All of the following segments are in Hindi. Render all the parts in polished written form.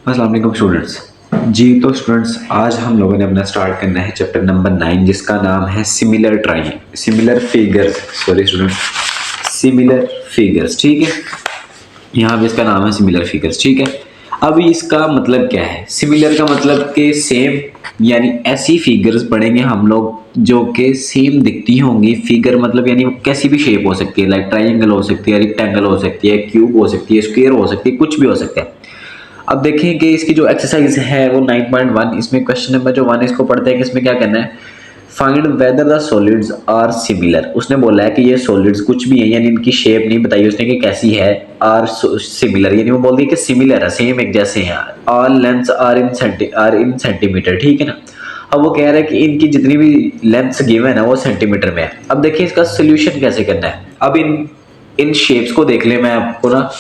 अस्सलाम वालेकुम स्टूडेंट्स। जी तो स्टूडेंट्स, आज हम लोगों ने अपना स्टार्ट करना है चैप्टर नंबर 9 जिसका नाम है similar triangle similar figures. Sorry students, similar figures. ठीक है, यहाँ पे इसका नाम है सिमिलर फिगर्स। ठीक है, अभी इसका मतलब क्या है? सिमिलर का मतलब कि सेम, यानी ऐसी फिगर्स पढ़ेंगे हम लोग जो कि सेम दिखती होंगी। फिगर मतलब यानी वो कैसी भी शेप हो सकती है, लाइक ट्राइंगल हो सकती है, रेक्टेंगल हो सकती है, क्यूब हो सकती है, स्क्वायर हो सकती है, कुछ भी हो सकता है। अब देखें कि इसकी जो एक्सरसाइज है वो 9.1, इसमें क्वेश्चन नंबर जो 1 इसको पढ़ते हैं कि इसमें क्या करना है। Find whether the solids are similar. उसने बोला है कि ये सॉलिड्स कुछ भी है, यानी इनकी शेप नहीं बताई उसने कि कैसी है। आर सिमिलर यानी वो बोल दिया कि सिमिलर है, सेम एक जैसे हैं। All lengths are in centimetre. ठीक है ना। अब वो कह रहा है कि इनकी जितनी भी लेंथ्स गिवन है वो सेंटीमीटर में है। अब देखिए इसका सोल्यूशन कैसे करना है। अब इन इन शेप्स को देख ले, मैं आपको ना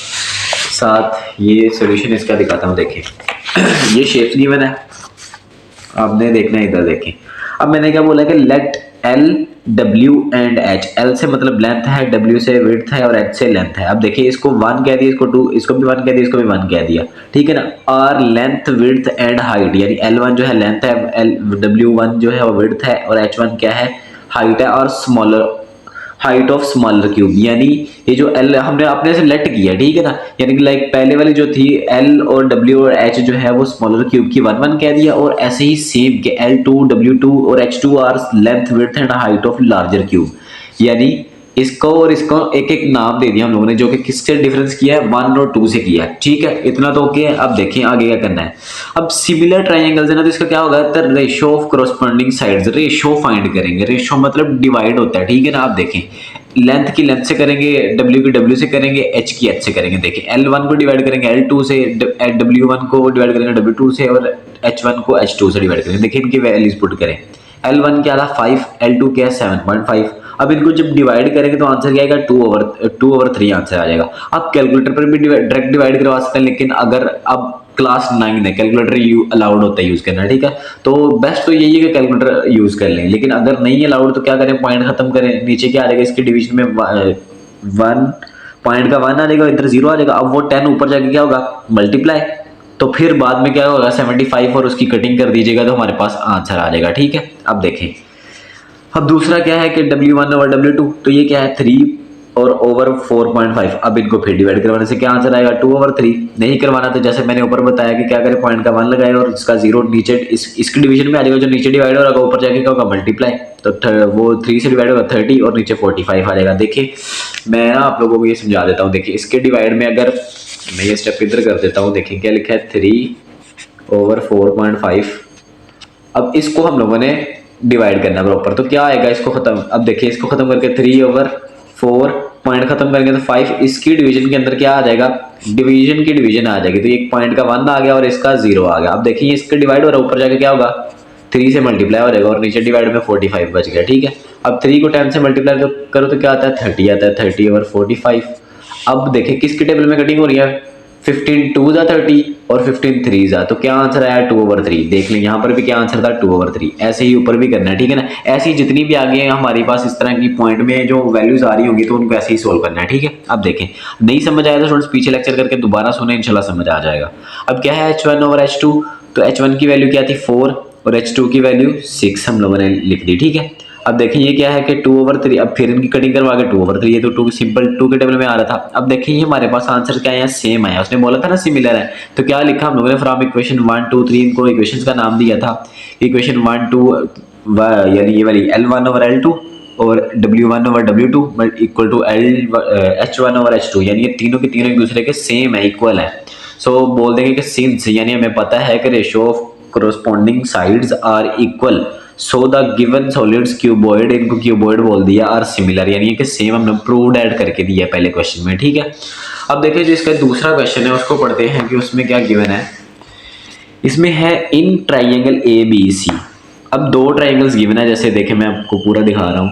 साथ ये सॉल्यूशन इसका दिखाता हूँ। देखिए ये शेप्स गिवन है, आपने देखना है, इधर देखें। अब मैंने क्या बोला कि let L W and H. L से मतलब लेंथ है, डब्ल्यू से विड्थ है और एच से लेंथ है। अब देखिए इसको 1 कह दिया, इसको 2, इसको भी 1 कह दिया, इसको भी 1 कह दिया। ठीक है ना। Are length width and height, यानी L1 जो है लेंथ है, एल W1 जो है वो विड्थ है और H1 क्या है, हाइट है। और smaller height of smaller cube, यानी ये जो एल हमने अपने से लेट किया। ठीक है ना। यानी कि लाइक पहले वाली जो थी एल और डब्ल्यू और एच जो है वो स्मॉलर क्यूब की 1 1 कह दिया, और ऐसे ही सेम के L2 W2 और H2 are length width and height of larger cube. यानी इसको और इसको एक एक नाम दे दिया हम लोगों ने, जो कि किससे डिफरेंस किया है, 1 और 2 से किया है। ठीक है, इतना तो ओके है। अब देखिए आगे क्या करना है। अब सिमिलर ट्राइंगल्स है ना, तो इसका क्या होगा, the ratio of corresponding sides. Ratio find करेंगे, रेशो मतलब डिवाइड होता है। ठीक है ना। आप देखें लेंथ की लेंथ से करेंगे, डब्ल्यू की डब्ल्यू से करेंगे, एच की एच से करेंगे। देखिए L1 को डिवाइड करेंगे L2 से, W1 को डिवाइड करेंगे W2 से, और H1 को H2 से डिवाइड करेंगे। देखिए इनकी वैल्यूज पुट करें। L1 क्या था 5, L2 क्या है 7.5। अब इनको जब डिवाइड करेंगे तो आंसर क्या आएगा, 2/3 आंसर आ जाएगा। आप कैलकुलेटर पर भी डायरेक्ट डिवाइड करवा सकते हैं, लेकिन अगर अब क्लास 9 है, कैलकुलेटर अलाउड होता है यूज करना। ठीक है, तो बेस्ट तो यही है कि कैलकुलेटर यूज कर लें, लेकिन अगर नहीं अलाउड तो क्या करें, पॉइंट खत्म करें। नीचे क्या आ जाएगा इसके डिवीजन में, 1 पॉइंट का 1 आ जाएगा, इधर 0 आ जाएगा। अब वो 10 ऊपर जाके क्या होगा, मल्टीप्लाई। तो फिर बाद में क्या होगा 75 और उसकी कटिंग कर दीजिएगा तो हमारे पास आंसर आ जाएगा। ठीक है, अब देखें। अब दूसरा क्या है कि W1 ओवर W2, तो ये क्या है 3 और ओवर 4.5। अब इनको फिर डिवाइड करवाने से क्या आंसर आएगा, 2/3। नहीं करवाना तो जैसे मैंने ऊपर बताया कि क्या करें, पॉइंट का 1 लगाए और इसका 0 नीचे इसके डिवीजन में आ जाएगा। जो नीचे डिवाइड हो रहा ऊपर जाके क्या होगा, मल्टीप्लाई। तो वो 3 से डिवाइड होगा 30 और नीचे 45 आ जाएगा। देखिए मैं ना आप लोगों को ये समझा देता हूँ। देखिए इसके डिवाइड में अगर मैं ये स्टेप इधर कर देता हूँ, देखिए क्या लिखा है 3/4.5। अब इसको हम लोगों ने डिवाइड करना प्रॉपर, तो क्या आएगा इसको खत्म। अब देखिए इसको खत्म करके 3/4 पॉइंट खत्म करेंगे तो 5। इसकी डिवीजन के अंदर क्या आ जाएगा, डिवीजन की डिवीजन आ जाएगी। तो एक पॉइंट का 1 आ गया और इसका 0 आ गया। अब देखिए इसका डिवाइड हो रहा है, ऊपर जाके क्या होगा 3 से मल्टीप्लाई हो जाएगा और नीचे डिवाइड में 45 बच गया। ठीक है, अब 3 को 10 से मल्टीप्लाई करो तो क्या आता है 30 आता है, 30/45। अब देखिए किसकी टेबल में कटिंग हो रही है, 15 2 जा 30 और 15 3 जा, तो क्या आंसर आया 2/3। देख लें यहाँ पर भी क्या आंसर था 2/3। ऐसे ही ऊपर भी करना है। ठीक है ना। ऐसी जितनी भी आगे हैं हमारे पास इस तरह की पॉइंट में जो वैल्यूज आ रही होंगी तो उनको ऐसे ही सोल्व करना है। ठीक है, अब देखें नहीं समझ आया तो स्टूडेंट्स पीछे लेक्चर करके दोबारा सुने, इंशाल्लाह समझ आ जाएगा। अब क्या है H1 ओवर H2, तो H1 की वैल्यू क्या थी 4 और H2 की वैल्यू 6 हम लोगों ने लिख दी। ठीक है, अब देखिए ये क्या है कि 2/3। अब फिर इनकी कटिंग करवा के 2/3, ये तो 2 सिंपल 2 के टेबल में आ रहा था। अब देखिए ये हमारे पास आंसर क्या है, सेम आया। उसने बोला था ना सिमिलर है, तो क्या लिखा हम लोगों ने, फ्रॉम इक्वेशन 1 2 3। इनको इक्वेशंस का नाम दिया था। इक्वेशन 1 2 यानी ये वाली L1 ओवर L2 और W1 over W2 equal to H1 over H2, यानी ये तीनों के तीनों एक दूसरे के सेम है, इक्वल है। सो बोल देंगे कि सिंस, यानी हमें पता है कि ratio of corresponding sides are equal, so the given solids cuboid, इनको क्यूबॉइड बोल दिया, आर सिमिलर, यानी कि सेम हमने प्रूव्ड ऐड करके दिया पहले क्वेश्चन में। ठीक है, अब देखिए जो इसका दूसरा क्वेश्चन है उसको पढ़ते हैं कि उसमें क्या गिवन है। इसमें है इन ट्राइंगल ए बी सी। अब 2 ट्राइंगल्स गिवन है, जैसे देखें मैं आपको पूरा दिखा रहा हूँ।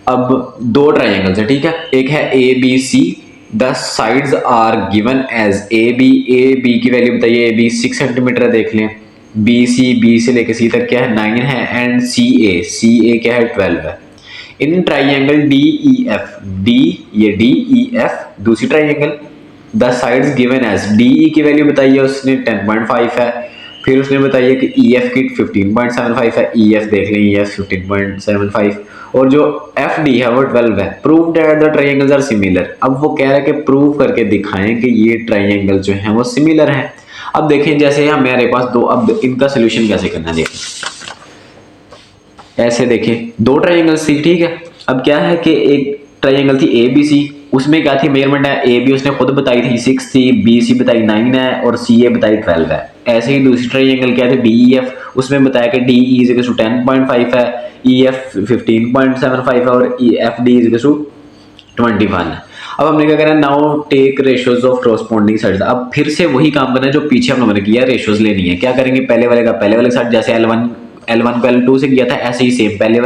अब 2 ट्राइंगल्स है। ठीक है, एक है A B C, the sides are given as A B की वैल्यू बताइए। ए बी 6 सेंटीमीटर है, देख लें। बी से लेकर सी तक क्या है 9 है, एंड सी ए क्या है 12 है। In triangle D E F, D ये डी ई एफ दूसरी triangle, the sides given as D की वैल्यू बताइए उसने 10.5 है, फिर उसने बताइए कि ई एफ की 15.75 है, ई एफ देख लें ई एफ 15.75, और जो एफ डी है वो 12 है। Prove that the triangles are similar. अब वो कह रहा है कि प्रूव करके दिखाएं कि ये ट्राइंगल जो है वो सिमिलर है। अब देखें जैसे हमारे पास दो, अब इनका सोल्यूशन कैसे करना है देखें। ऐसे देखें दो ट्राइंगल्स थी, ठीक है। अब क्या है कि एक ट्राइंगल थी ए बी सी, उसमें क्या थी मेजरमेंट है, ए बी उसने खुद बताई थी 6 थी, बी सी बताई 9 है और सी ए बताई 12 है। ऐसे ही दूसरी ट्राइंगल क्या थे डी ई एफ, उसमें बताया कि डी ई इज 10.5 है, ई एफ 15.75 है और एफ डी इज 21 है। अब हमने क्या करना है, now take ratios of corresponding sides. अब फिर से वही काम करना है जो पीछे हम लोगों ने किया, रेशियोज लेनी है। क्या करेंगे, पहले वाले का पहले वाले साइड, जैसे L1 को L2 से किया था ऐसे ही सेम पहले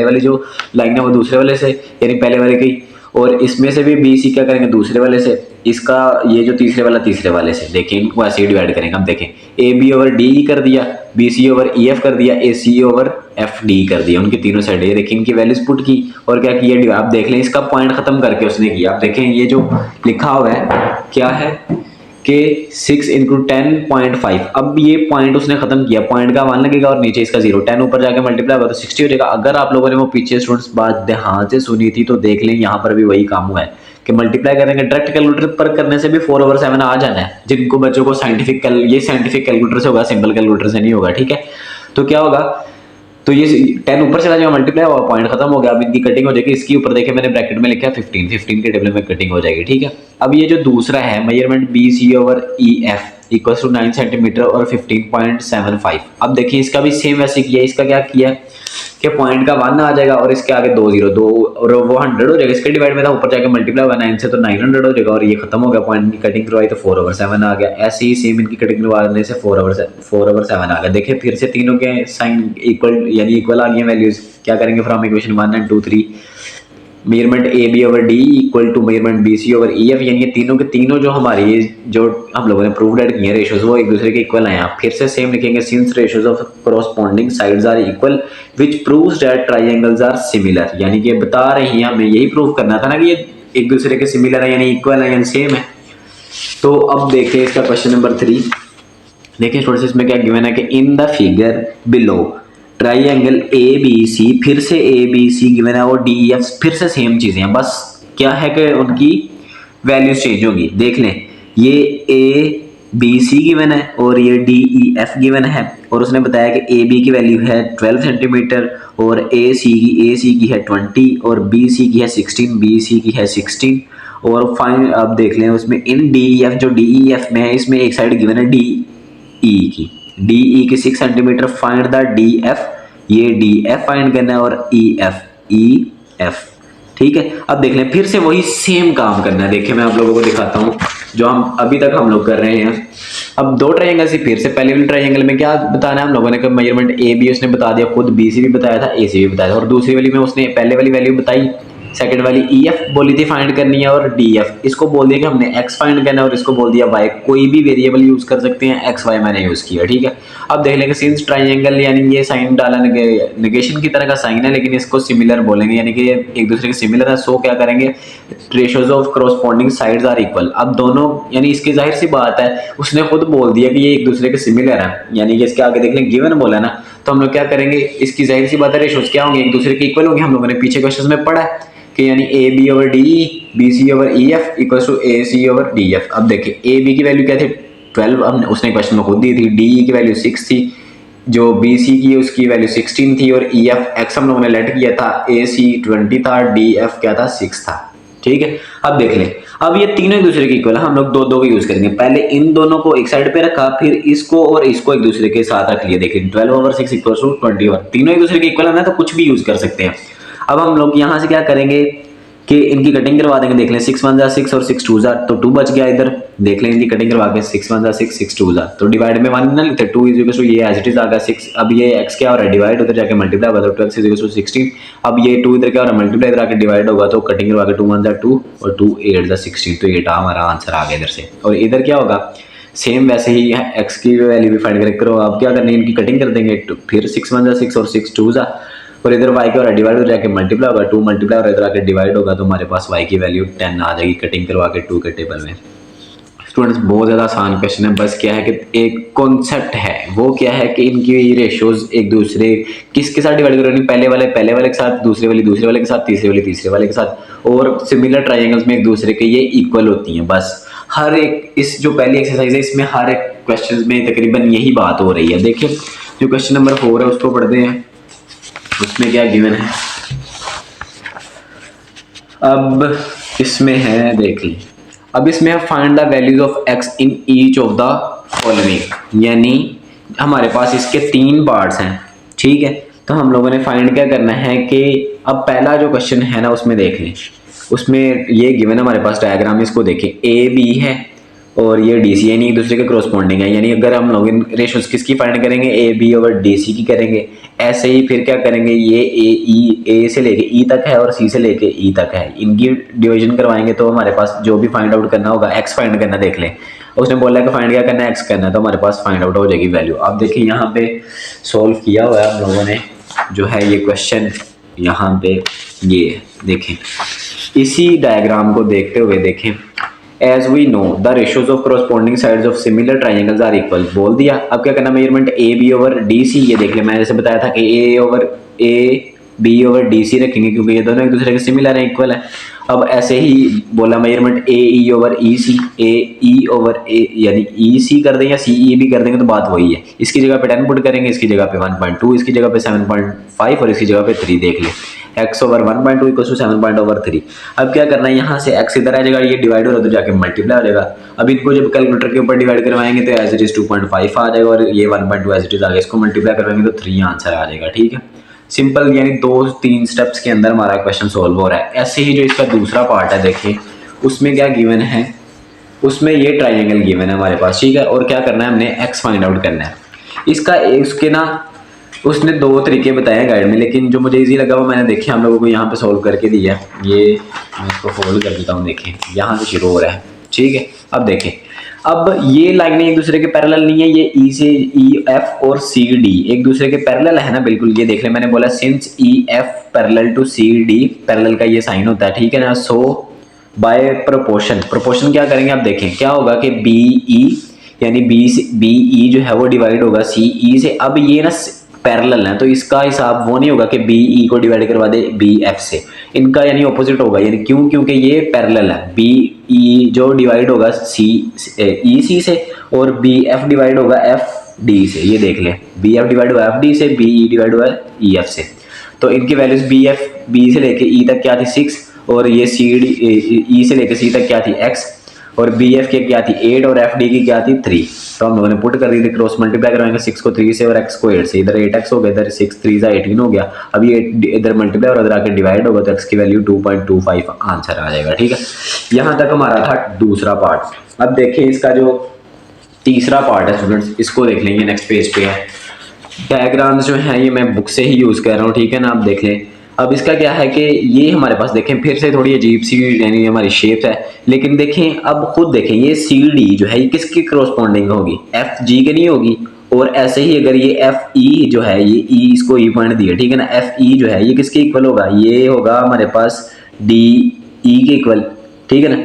वाली जो लाइन है वो दूसरे वाले से, यानी पहले वाले की, और इसमें से भी बी सी क्या करेंगे दूसरे वाले से, इसका ये जो तीसरे वाले से। देखें इनको ऐसे ही डिवाइड करेंगे। हम देखें A B over D E कर दिया, B C over E F कर दिया, A C over F D कर दिया, उनकी तीनों साइड। ये देखिए इनकी वैल्यूज पुट की और क्या किया, आप देख लें इसका पॉइंट खत्म करके उसने किया। आप देखें ये जो लिखा हुआ है क्या है कि 6 इंटू 10.5। अब ये पॉइंट उसने खत्म किया, पॉइंट का 1 लगेगा और नीचे इसका 0, 10 ऊपर जाके मल्टीप्लाई होगा तो 60 हो जाएगा। अगर आप लोगों ने वो पीछे स्टूडेंट्स बात ध्यान से सुनी थी तो देख लें यहाँ पर भी वही काम हुआ है कि मल्टीप्लाई करेंगे, डायरेक्ट कैलकुलेटर पर करने से भी 4/7 आ जाना है। जिनको बच्चों को साइंटिफिक कैलकुलेटर से होगा, सिंपल कैलकुलेटर से नहीं होगा, ठीक है। तो क्या होगा, तो ये 10 ऊपर चला जाएगा, मल्टीप्लाई हुआ, पॉइंट खत्म हो गया। अब इनकी कटिंग हो जाएगी। इसकी ऊपर देखिए मैंने ब्रैकेट में लिखा है 15 के टेबल में कटिंग हो जाएगी, ठीक है। अब ये जो दूसरा है measurement B C over E F equal to 9 centimetre और 15.75। अब देखिए इसका भी सेम वैसे किया। इसका क्या किया कि पॉइंट का 1 आ जाएगा और इसके आगे 2 0 और वो 100 हो जाएगा। इसके डिवाइड में था, ऊपर जाके मल्टीप्लाई होगा 9 से तो 900 हो जाएगा और ये खत्म हो गया। पॉइंट की कटिंग करवाई तो 4/7 आ गया। ऐसे ही सेम इनकी कटिंग करवाने से 4/7 आ गया। देखिए फिर से तीनों के साइन इक्वल यानी इक्वल आ गई वैल्यूज। क्या करेंगे from equation 1 and 2 3, measurement A B over D equal to measurement B C over E F, यानी ये तीनों के तीनों जो हमारी जो हम लोगों ने प्रूव किए हैं रेशियोज वो एक दूसरे के इक्वल आए हैं। फिर से सेम लिखेंगे, since ratios of corresponding sides are equal which proves that triangles are similar. यानी कि बता रहे हैं हमें यही प्रूव करना था ना कि ये एक दूसरे के सिमिलर है यानी इक्वल है यानी सेम है। तो अब देखिए इसका क्वेश्चन नंबर 3 देखिए स्टूडेंट्स, इसमें क्या गिवन है कि in the figure below triangle A B C, फिर से ए बी सी गिवन है और डी ई एफ फिर से सेम चीजें हैं, बस क्या है कि उनकी वैल्यूज चेंज होगी। देख लें ये ए बी सी गिवन है और ये डी ई एफ गिवन है और उसने बताया कि ए बी की वैल्यू है 12 सेंटीमीटर और ए सी की है 20 और बी सी की है 16, बी सी की है 16 और फाइन। अब देख लें उसमें इन डी ई एफ जो डी ई एफ में है इसमें एक साइड गिवन है डी ई की, डी ई की 6 centimetre, find the D F, ये डी एफ फाइंड करना है और ई एफ, ठीक है। अब देख लें फिर से वही सेम काम करना है। देखिए मैं आप लोगों को दिखाता हूँ जो हम अभी तक हम लोग कर रहे हैं। अब दो ट्रायंगल से फिर से पहले वाले ट्रायंगल में क्या बताना है हम लोगों ने, कि मेजरमेंट ए बी उसने बता दिया खुद, बी सी भी बताया था, ए सी भी बताया था और दूसरी वाली में उसने पहले वाली वैल्यू बताई, सेकंड वाली ई एफ बोली थी फाइंड करनी है और डी एफ इसको बोल दिया कि हमने एक्स फाइंड करना है और इसको बोल दिया वाई। कोई भी वेरिएबल यूज कर सकते हैं, एक्स वाई मैंने यूज किया, ठीक है। अब देख लेंगे सिंस ट्राइंगल यानी ये साइन डाला नेगेशन की तरह का साइन है लेकिन इसको सिमिलर बोलेंगे यानी कि एक दूसरे के सिमिलर है। सो क्या करेंगे, ratios of corresponding sides are equal. अब दोनों यानी इसकी जाहिर सी बात है उसने खुद बोल दिया कि ये एक दूसरे के सिमिलर है यानी कि इसके आगे देख लें गिवन बोला ना, तो हम लोग क्या करेंगे, इसकी जाहिर सी बात है रेशियोज क्या होंगे, एक दूसरे के इक्वल होंगे। हम लोगों ने पीछे क्वेश्चन में पढ़ा है कि यानी A B over D E, B C over E F equal to A C over D F. अब देखिए ए बी की वैल्यू क्या थी 12, हमने उसने क्वेश्चन में खुद दी थी, डी ई की वैल्यू 6 थी, जो बी सी की उसकी वैल्यू 16 थी और ई एफ एक्स हम लोगों ने लेट किया था, ए सी 20 था, डी एफ क्या था 6 था, ठीक है। अब देख लें अब ये तीनों एक दूसरे के इक्वल है, हम लोग दो दो को यूज करेंगे। पहले इन दोनों को एक साइड पे रखा, फिर इसको और इसको एक दूसरे के साथ रख लिया। देखिए 12/6 इक्वल टू 21, तीनों एक दूसरे के इक्वल है ना तो कुछ भी यूज कर सकते हैं। अब हम लोग यहाँ से क्या करेंगे कि इनकी कटिंग करवा देंगे। देख लें 6 1 6 और 6 2 तो 2 बच गया इधर। देख लें इनकी कटिंग करवा के 6 1 6 6 2 तो डिवाइड में 1 ना लिखते 2 इज इक्वल टू ये एज इट इज आ गया 6। अब ये x क्या हो रहा है डिवाइड, उधर जाके मल्टीप्लाई होगा तो 2x इज इक्वल टू 16। अब ये 2 इधर क्या हो रहा है मल्टीप्लाई, इधर आके डिवाइड होगा तो कटिंग करवा के 2 1 2 और 2 8 16, तो ये हमारा आंसर आ गया इधर से। और इधर क्या होगा सेम वैसे ही है, x की वैल्यू भी फाइंड करके करो। अब क्या करनी है इनकी कटिंग कर देंगे, फिर 6 1 6 और 6 2 और इधर y का डिवाइड हो जाके मल्टीप्लाई होगा, 2 मल्टीप्लाई और इधर आके डिवाइड होगा तो हमारे पास y की वैल्यू 10 आ जाएगी कटिंग करवा के 2 के टेबल में। स्टूडेंट्स बहुत ज़्यादा आसान क्वेश्चन है, बस क्या है कि एक कॉन्सेप्ट है, वो क्या है कि इनकी रेशियोज एक दूसरे किसके साथ डिवाइड करोगे, पहले वाले के साथ, दूसरे वाले के साथ, तीसरे वाले के साथ, और सिमिलर ट्राइंगल्स में एक दूसरे के ये इक्वल होती हैं। बस हर एक इस जो पहली एक्सरसाइज है इसमें हर एक क्वेश्चन में तकरीबन यही बात हो रही है। देखिए जो क्वेश्चन नंबर 4 है उसको पढ़ते हैं, उसमें क्या गिवन है। अब इसमें है, देख ली, अब इसमें है find the values of x in each of the following, यानी हमारे पास इसके 3 पार्ट्स हैं, ठीक है। तो हम लोगों ने फाइंड क्या करना है कि अब पहला जो क्वेश्चन है ना उसमें देख लें, उसमें ये गिवन हमारे पास डायग्राम, इसको देखें, ए बी है और ये डी सी, यानी एक दूसरे के क्रॉसपोंडिंग है। यानी अगर हम लोग इन रेशोज किसकी फाइंड करेंगे, ए बी और डी सी की करेंगे। ऐसे ही फिर क्या करेंगे, ये ए से लेके ई तक है और सी से लेके ई तक है, इनकी डिवीजन करवाएंगे तो हमारे पास जो भी फाइंड आउट करना होगा, एक्स फाइंड करना, देख लें उसने बोला कि फाइंड क्या करना है, एक्स करना है, तो हमारे पास फाइंड आउट हो जाएगी वैल्यू। अब देखिए यहाँ पे सॉल्व किया हुआ है हम लोगों ने जो है ये क्वेश्चन, यहाँ पे ये देखें, इसी डायग्राम को देखते हुए देखें, as we know the ratios ऑफ corresponding sides of similar triangles are equal, बोल दिया। अब क्या करना, measurement A B over D C, ये देख ले, मैंने जैसे बताया था कि A B over D C रखेंगे क्योंकि ये दोनों एक दूसरे के सिमिलर है, इक्वल है। अब ऐसे ही बोला मेजरमेंट ए ई ओवर ई सी, ए ई ओवर ए, यानी ई सी कर दें या सी ई भी कर देंगे तो बात वही है। इसकी जगह पे 10 पुट करेंगे, इसकी जगह पे 1.2, इसकी जगह पे 7.5 और इसकी जगह पे 3, देख ले x ओवर 1.2 इक्वल टू 7.3। अब क्या करना है, यहाँ से x इधर आ जाएगा, ये डिवाइड हो रहा है तो जाके मल्टीप्लाई हो जाएगा। अब इनको जब कैलकुलेटर के ऊपर डिवाइड करवाएंगे तो एज इट इज 2.5 आ जाएगा और ये 1.2 एज इट इज आ गया, इसको मल्टीप्लाई करवाएंगे तो 3 आंसर आ जाएगा, ठीक है। सिंपल, यानी 2-3 स्टेप्स के अंदर हमारा क्वेश्चन सोल्व हो रहा है। ऐसे ही जो इसका दूसरा पार्ट है, देखिए उसमें क्या गिवन है, उसमें ये ट्राइंगल गिवन है हमारे पास, ठीक है। और क्या करना है, हमने x फाइंड आउट करना है। इसका उसके ना उसने 2 तरीके बताए हैं गाइड में, लेकिन जो मुझे इजी लगा वो मैंने देखिए हम लोगों को यहाँ पे सॉल्व करके दिया है। ये मैं इसको फोल्ड कर देता हूँ, देखें यहाँ से शुरू हो रहा है, ठीक है। अब देखें, अब ये लाइनें एक दूसरे के पैरेलल नहीं है, ये ई से ई एफ और सी डी एक दूसरे के पैरेलल है ना, बिल्कुल। ये देख ले, मैंने बोला since E F parallel to C D, parallel का ये साइन होता है, ठीक है ना। सो बाय प्रोपोर्शन, प्रोपोर्शन क्या करेंगे, आप देखें क्या होगा कि बी ई, यानी बी ई जो है वो डिवाइड होगा सी ई से। अब ये ना पैरेलल है तो इसका हिसाब वो नहीं होगा कि बी ई को डिवाइड करवा दे बी एफ से, इनका यानी ऑपोजिट होगा। यानी क्यों, क्योंकि ये पैरेलल है, बी ई जो डिवाइड होगा सी ई सी से और बी एफ डिवाइड होगा एफ डी से। ये देख ले, बी एफ डिवाइड हुआ एफ डी से, बी ई डिवाइड हुआ ई एफ से। तो इनकी वैल्यूज बी एफ बी से लेके ई तक क्या थी 6, और ये सी डी ई से लेके सी तक क्या थी x, और बी एफ की क्या थी 8 और एफ डी की क्या थी 3। तो हम लोगों ने पुट कर दी थी, क्रॉस मल्टीप्लाई करवाएंगे 6 को 3 से और x को 8 से, इधर 8x हो गया, इधर 6 3 18 हो गया। अब ये इधर मल्टीप्लाई और इधर आके डिवाइड होगा तो x की वैल्यू 2.25 आंसर आ जाएगा, ठीक है। यहाँ तक हमारा था दूसरा पार्ट। अब देखिए इसका जो तीसरा पार्ट है स्टूडेंट्स, इसको देख लेंगे, नेक्स्ट पेज पे है। डायग्राम्स जो है ये मैं बुक से ही यूज़ कर रहा हूँ, ठीक है ना। आप देख लें, अब इसका क्या है कि ये हमारे पास देखें फिर से थोड़ी अजीब सी यानी हमारी शेप है, लेकिन देखें अब खुद देखें ये सी डी जो है ये किसकी क्रॉसपोंडिंग होगी, एफ जी के नहीं होगी। और ऐसे ही अगर ये एफ ई जो है, ये ई इसको ई पॉइंट दिया, ठीक है ना, एफ ई जो है ये किसके इक्वल होगा, ये होगा हमारे पास डी ई के इक्वल, ठीक है ना।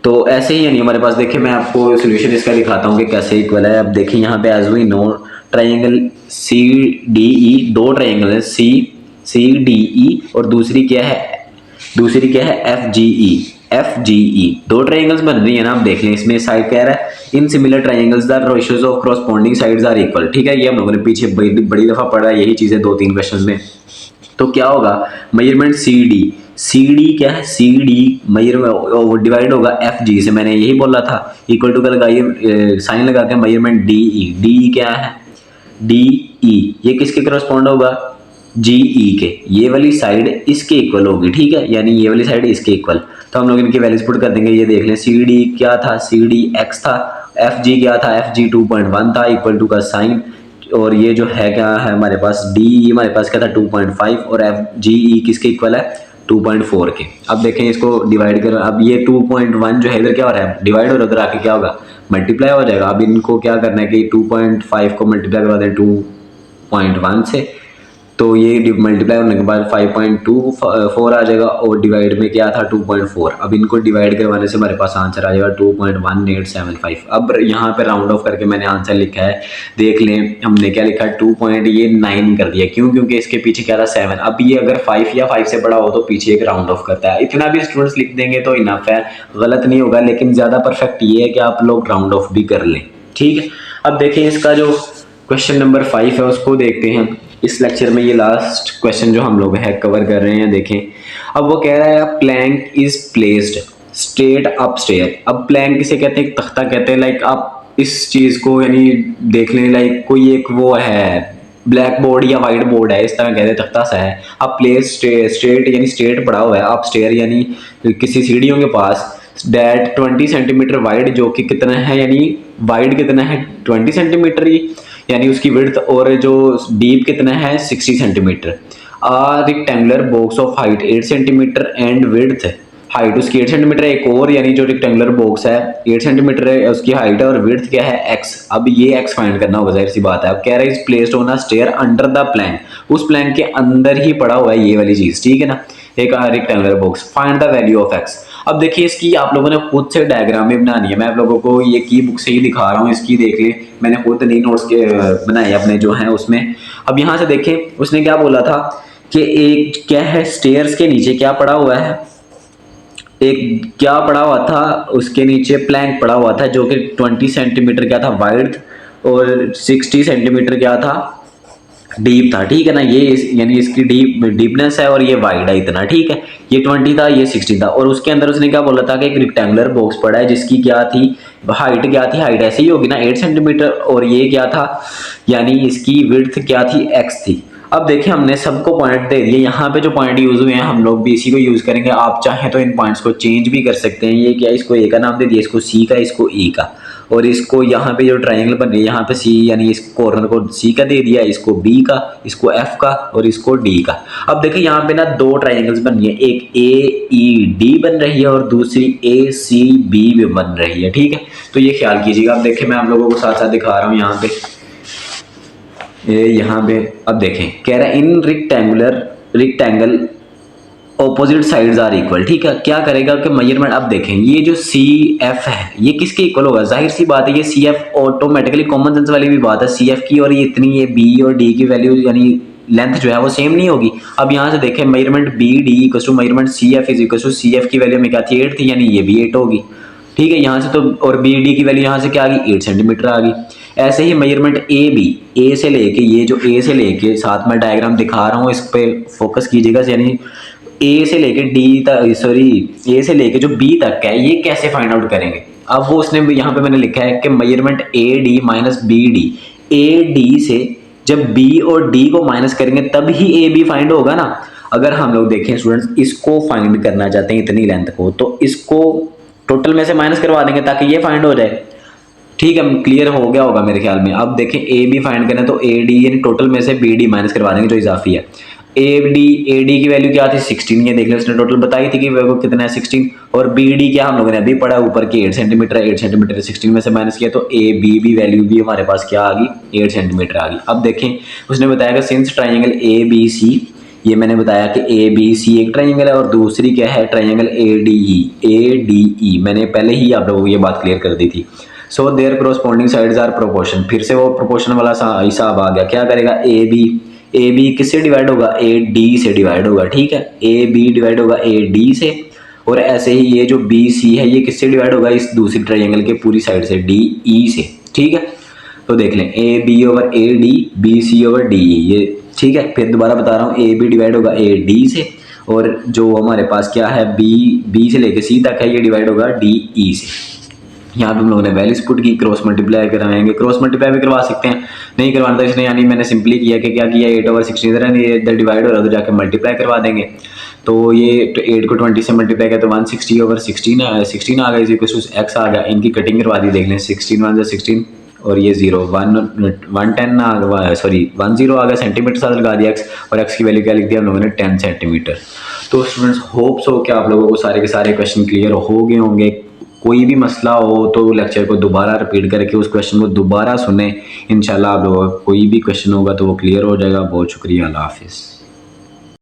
तो ऐसे ही यानी हमारे पास देखिए, मैं आपको सोल्यूशन इसका दिखाता हूँ कि कैसे इक्वल है। अब देखिए यहाँ पे as we know triangle C D E, 2 triangle है सी डी ई और दूसरी क्या है एफ जी ई। 2 ट्राइंगल्स बन रही है ना। आप देख लें, इसमें साइड कह रहा है in similar triangles the ratios of corresponding sides are equal, ठीक है। ये हम लोगों ने पीछे बड़ी दफा पढ़ा है यही चीजें 2-3 क्वेश्चन में। तो क्या होगा, मेजरमेंट सी डी क्या है, सी डी मेजरमेंट डिवाइड होगा एफ जी से, मैंने यही बोला था। इक्वल टू का लगाइए, साइन लगा के मेजरमेंट डी ई क्या है, डी ई ये किसके करस्पॉन्ड होगा, जी ई के। ये वाली साइड इसके इक्वल होगी, ठीक है, यानी ये वाली साइड इसके इक्वल। तो हम लोग इनकी वैल्यूज पुट कर देंगे। ये देख लें, सी डी क्या था, सी डी एक्स था, एफ जी क्या था, एफ जी 2.1 था, इक्वल टू का साइन, और ये जो है क्या है हमारे पास डी हमारे पास क्या था 2.5 और एफ जी ई किसके इक्वल है 2.4 के। अब देखें इसको डिवाइड कर, अब ये 2.1 जो है इधर क्या हो रहा है डिवाइड हो रहा है, उधर आके क्या होगा मल्टीप्लाई हो जाएगा। अब इनको क्या करना है कि 2.5 को मल्टीप्लाई करवा दें 2.1 से, तो ये मल्टीप्लाई होने के बाद 5.24 आ जाएगा और डिवाइड में क्या था 2.4। अब इनको डिवाइड करवाने से हमारे पास आंसर आ जाएगा 2.1875। अब यहाँ पे राउंड ऑफ करके मैंने आंसर लिखा है, देख लें हमने क्या लिखा है 2.9 कर दिया। क्यों? क्योंकि इसके पीछे क्या था 7। अब ये अगर 5 या 5 से बड़ा हो तो पीछे एक राउंड ऑफ करता है। इतना भी स्टूडेंट्स लिख देंगे तो इनफ है, गलत नहीं होगा, लेकिन ज़्यादा परफेक्ट ये है कि आप लोग राउंड ऑफ भी कर लें। ठीक है, अब देखें इसका जो क्वेश्चन नंबर 5 है उसको देखते हैं। इस लेक्चर में ये लास्ट क्वेश्चन जो हम लोग है कवर कर रहे हैं। देखें, अब वो कह रहा है plank is placed straight up stair. अब प्लैंक किसे कहते हैं? तख्ता कहते हैं। लाइक आप इस चीज को यानी देख लें, लाइक कोई एक वो है ब्लैक बोर्ड या वाइट बोर्ड है, इस तरह कहते हैं, तख्ता सा है। अब प्लेस स्ट्रेट यानी स्ट्रेट पड़ा हुआ है, आप स्टेयर यानी किसी सीढ़ियों के पास, डेट 20 सेंटीमीटर वाइड, जो कि कितना है यानी वाइड कितना है 20 सेंटीमीटर यानी उसकी विड्थ, और जो डीप कितना है 60 centimetre. Rectangular box of height 8 centimetre and width, height उसकी 8 सेंटीमीटर है। एक और यानी जो रेक्टेंगुलर बॉक्स है 8 सेंटीमीटर है उसकी हाइट है और विड्थ क्या है x। अब ये x फाइंड करना होगा, जाहिर सी बात है। अब कह रहा है is placed on a stair under the plank, उस प्लैंक के अंदर ही पड़ा हुआ है ये वाली चीज, ठीक है ना, एक rectangular box. Find the value of x। अब देखिए इसकी आप लोगों ने खुद से डायग्राम भी बनानी है, मैं आप लोगों को ये की बुक से ही दिखा रहा हूँ, इसकी देख ले, मैंने खुद नहीं नोट्स के बनाए अपने जो हैं उसमें। अब यहाँ से देखें उसने क्या बोला था कि एक क्या है स्टेयर्स के नीचे क्या पड़ा हुआ है, एक क्या पड़ा हुआ था उसके नीचे प्लैंक पड़ा हुआ था जो कि 20 सेंटीमीटर क्या था वाइड और 60 सेंटीमीटर क्या था डीप था, ठीक है ना। ये यानी इसकी डीपनेस है और ये वाइड है इतना, ठीक है। ये 20 था, ये 60 था, और उसके अंदर उसने क्या बोला था कि एक रेक्टेंगुलर बॉक्स पड़ा है जिसकी क्या थी हाइट, क्या थी हाइट ऐसे ही होगी ना 8 सेंटीमीटर, और ये क्या था यानी इसकी विड्थ क्या थी x थी। अब देखिए हमने सबको पॉइंट दे दिए, यहाँ पे जो पॉइंट यूज हुए हैं हम लोग भी इसी को यूज करेंगे। आप चाहें तो इन पॉइंट्स को चेंज भी कर सकते हैं। ये क्या, इसको ए का नाम दे दिया, इसको सी का, इसको ई का, और इसको यहाँ पे जो ट्रायंगल बन रही है यहाँ पे सी यानी इस कॉर्नर को सी का दे दिया, इसको बी का, इसको एफ का और इसको डी का। अब देखिए यहाँ पे ना दो ट्रायंगल्स बन रही है, एक ए ई डी बन रही है और दूसरी ए सी बी भी बन रही है, ठीक है। तो ये ख्याल कीजिएगा। अब देखिए मैं आप लोगों को साथ साथ दिखा रहा हूँ यहाँ पे, यहाँ पे अब देखें कह रहा है in rectangle opposite sides are equal, ठीक है। क्या करेगा कि मेजरमेंट, अब देखें ये जो सी एफ है ये किसके इक्वल होगा, जाहिर सी बात है ये C F automatically, common sense वाली भी बात है, सी एफ की और ये इतनी ये बी और डी की वैल्यू यानी लेंथ जो है वो सेम नहीं होगी। अब यहाँ से देखें measurement B D equal to measurement C F is equal to, C F की वैल्यू में क्या थी 8 थी यानी ये भी 8 होगी, ठीक है। यहाँ से तो और बी डी की वैल्यू यहाँ से क्या आ गई 8 सेंटीमीटर आ गई। ऐसे ही मेजरमेंट ए बी, ए से लेके ये जो ए से लेके साथ में डायग्राम दिखा रहा हूँ इस पे फोकस कीजिएगा, यानी ए से लेके डी तक, सॉरी ए से लेके जो बी तक है ये कैसे फाइंड आउट करेंगे। अब वो उसने यहाँ पे मैंने लिखा है कि measurement A D minus B D, A D से जब बी और डी को माइनस करेंगे तब ही ए बी फाइंड होगा ना। अगर हम लोग देखें स्टूडेंट्स इसको फाइंड करना चाहते हैं इतनी लेंथ को, तो इसको टोटल में से माइनस करवा देंगे ताकि ये फाइंड हो जाए, ठीक है। क्लियर हो गया होगा मेरे ख्याल में। अब देखें ए बी फाइंड करें तो ए डी यानी टोटल में से बी डी माइनस करवा देंगे जो इजाफी है। ए डी की वैल्यू क्या थी 16, ये देख लो उसने टोटल बताई थी कि वो कितना है 16, और बी डी क्या हम लोगों ने अभी पढ़ा ऊपर की 8 सेंटीमीटर है, 8 सेंटीमीटर 16 में से माइनस किया तो ए बी भी वैल्यू भी हमारे पास क्या आ गई 8 सेंटीमीटर आ गई। अब देखें उसने बताया कि since triangle A B C, ये मैंने बताया कि ए बी सी एक ट्राइंगल है और दूसरी क्या है ट्राइंगल ए डी ई, मैंने पहले ही आप लोगों को ये बात क्लियर कर दी थी। So their corresponding sides are proportion, फिर से वो प्रोपोर्शन वाला हिसाब आ गया। क्या करेगा ए बी किससे डिवाइड होगा ए डी से डिवाइड होगा, ठीक है। ए बी डिवाइड होगा ए डी से, और ऐसे ही ये जो बी सी है ये किससे डिवाइड होगा इस दूसरी ट्राइंगल के पूरी साइड से डी ई से, ठीक है। तो देख लें A B over A D, B C over D E, ये ठीक है। फिर दोबारा बता रहा हूँ ए बी डिवाइड होगा ए डी से, और जो हमारे पास क्या है बी से लेके सी तक है ये डिवाइड होगा डी ई से। यहाँ पे हम लोगों ने वैल्यूज पुट की, क्रॉस मल्टीप्लाई कराएंगे, क्रॉस मल्टीप्लाई भी करवा सकते हैं, नहीं करवाना तो इसने यानी मैंने सिंपली किया कि क्या किया 8 ओवर 16 इधर है इधर डिवाइड हो रहा है तो जाके मल्टीप्लाई करवा देंगे। तो ये 8 को 20 से मल्टीप्लाई किया तो 160 ओवर 16 आ गया, इसी कुछ एक्स आ गया। इनकी कटिंग करवा दी, देख लें 16 1 16 और ये 0 110 आ गया, सॉरी 10 आ गया, सेंटीमीटर साथ लगा दिया एक्स, और एक्स की वैल्यू क्या लिख दिया हम लोगों ने 10 सेंटीमीटर। तो स्टूडेंट्स होप्स हो कि आप लोगों को सारे के सारे क्वेश्चन क्लियर हो गए होंगे। कोई भी मसला हो तो लेक्चर को दोबारा रिपीट करके उस क्वेश्चन को दोबारा सुने। इंशाल्लाह आप लोगों का कोई भी क्वेश्चन होगा तो वो क्लियर हो जाएगा। बहुत शुक्रिया, अल्लाह हाफिज़।